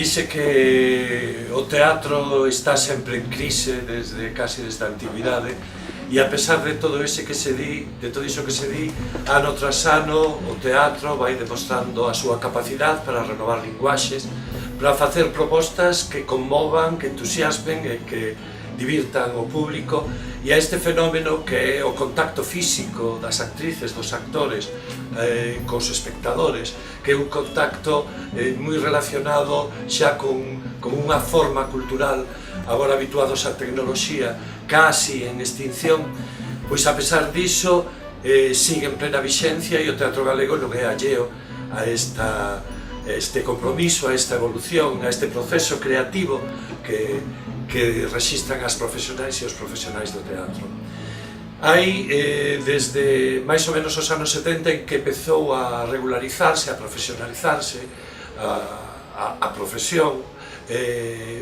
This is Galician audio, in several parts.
Dice que o teatro está sempre en crise casi desde a antigüidade, e a pesar de todo iso que se di, ano tras ano o teatro vai demostrando a súa capacidade para renovar linguaxes, para facer propostas que conmovan, que entusiasmen e que divirtan o público, e a este fenómeno que é o contacto físico das actrices, dos actores cos espectadores, que é un contacto moi relacionado xa con unha forma cultural agora habituados á tecnoloxía casi en extinción, pois a pesar diso sigue en plena vixencia e o teatro galego non é alleo a este compromiso, a esta evolución, a este proceso creativo que rexistran as profesionais e os profesionais do teatro. Hai, desde máis ou menos os anos 70 en que empezou a regularizarse, a profesionalizarse a profesión,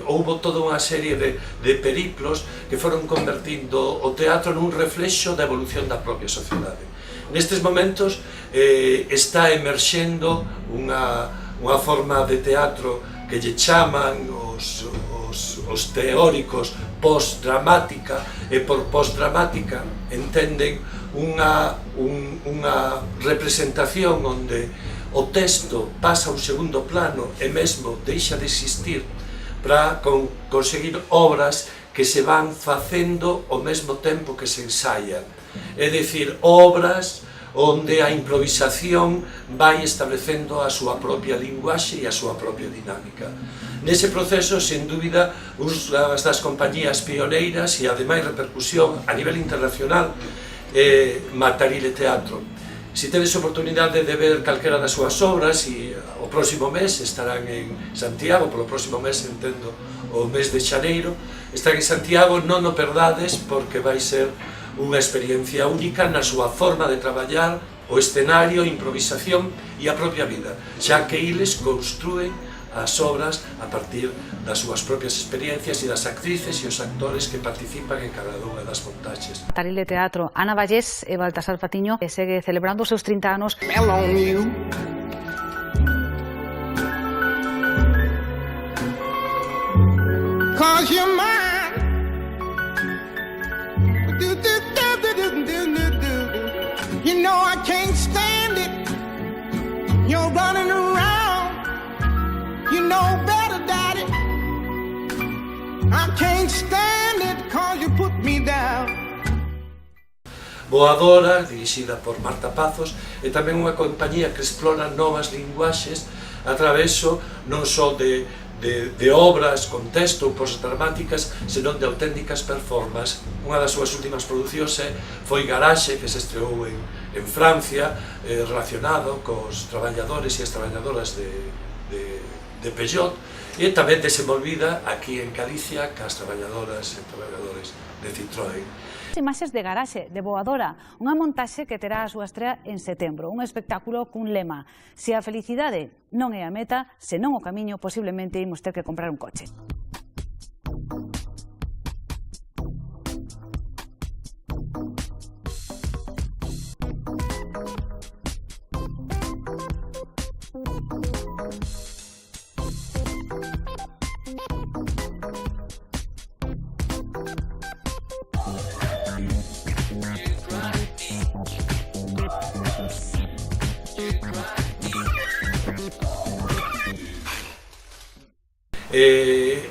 houbo toda unha serie de periplos que foron convertindo o teatro nun reflexo da evolución da propia sociedade. Nestes momentos está emerxendo unha forma de teatro que lle chaman os teóricos post-dramática, e por post-dramática entenden unha representación onde o texto pasa a un segundo plano e mesmo deixa de existir para conseguir obras que se van facendo ao mesmo tempo que se ensaian, é dicir, obras onde a improvisación vai establecendo a súa propia linguaxe e a súa propia dinámica. Nese proceso, sen dúbida, unha das compañías pioneiras e ademais repercusión a nivel internacional é Matarile Teatro. Se tedes oportunidade de ver calquera das súas obras, e o próximo mes estarán en Santiago, polo próximo mes entendo o mes de xaneiro, estarán en Santiago, non o perdades porque vai ser unha experiencia única na súa forma de traballar, o escenario, a improvisación e a propia vida, xa que eles construen as obras a partir das súas propias experiencias e das actrices e os actores que participan en cada unha das montaxes. Matarile Teatro, Ana Vallés e Baltasar Patiño segue celebrando os seus 30 anos. You know I can't stand it. You're running around. You know better, Daddy. I can't stand it cause you put me down. Voadora, dirixida por Marta Pazos, é tamén unha compañía que explora novas linguaxes a traveso non só de obras con texto ou post-dramáticas, senón de auténticas performances. Unha das súas últimas producións foi Garaxe, que se estreou en Francia, relacionado cos traballadores e as traballadoras de Peugeot, e tamén desenvolvida aquí en Galicia cas traballadoras e traballadores de Citroën. Imaxes de Garaxe, de Voadora, unha montaxe que terá a súa estrea en setembro, un espectáculo cun lema: se a felicidade non é a meta, senón o camiño, posiblemente imos ter que comprar un coche.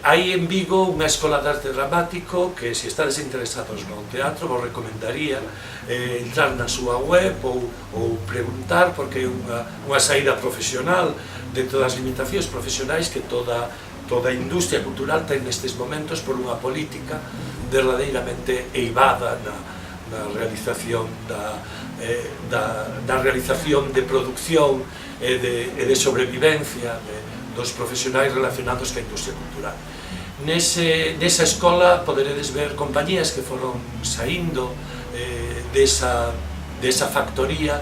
Hai en Vigo unha escola de arte dramático que, se estades interesados no teatro, vos recomendaría entrar na súa web ou preguntar, porque é unha saída profesional dentro das limitacións profesionais que toda a industria cultural ten nestes momentos por unha política verdadeiramente eivada na realización da realización de producción e de sobrevivencia dos profesionais relacionados ca industria cultural. Nesa escola poderedes ver compañías que foron saindo desa factoría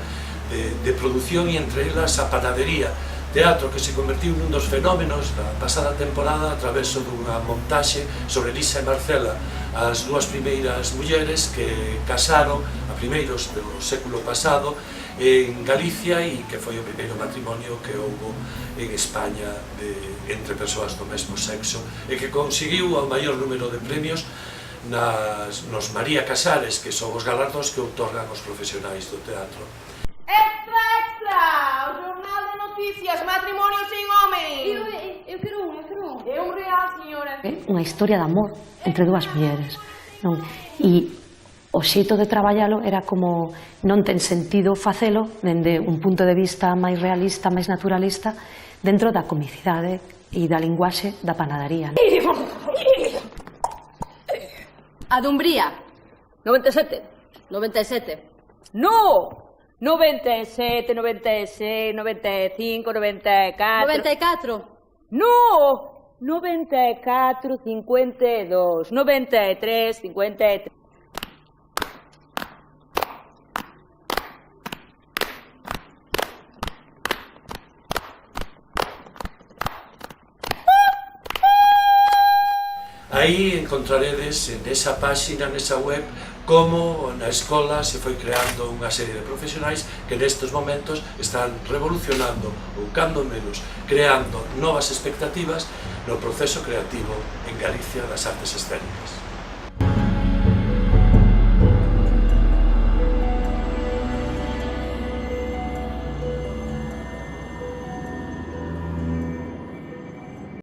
de produción, e entre elas a panadería Teatro que se convertiu nun dos fenómenos da pasada temporada a través dunha montaxe sobre Lisa e Marcela, as dúas primeiras mulleres que casaron a primeiros do século pasado en Galicia e que foi o primeiro matrimonio que houbo en España entre persoas do mesmo sexo e que conseguiu o maior número de premios nos María Casares, que son os galardóns que outorgan os profesionais do teatro. Extra, extra! O Jornal de Noticias, matrimonio sin homem! Eu quero un. É un real, señora. É unha historia de amor entre dúas mulleres, non? E o xeito de traballalo era como non ten sentido facelo dende un punto de vista máis realista, máis naturalista, dentro da comicidade e da linguaxe da panadería. A Dumbría, 97, 97. No! 97, 96, 95, 94... 94. No! 94, 52, 93, 53... Aí encontraredes nesa páxina, nesa web, como na escola se foi creando unha serie de profesionais que nestes momentos están revolucionando, ou cando menos, creando novas expectativas no proceso creativo en Galicia das artes escénicas.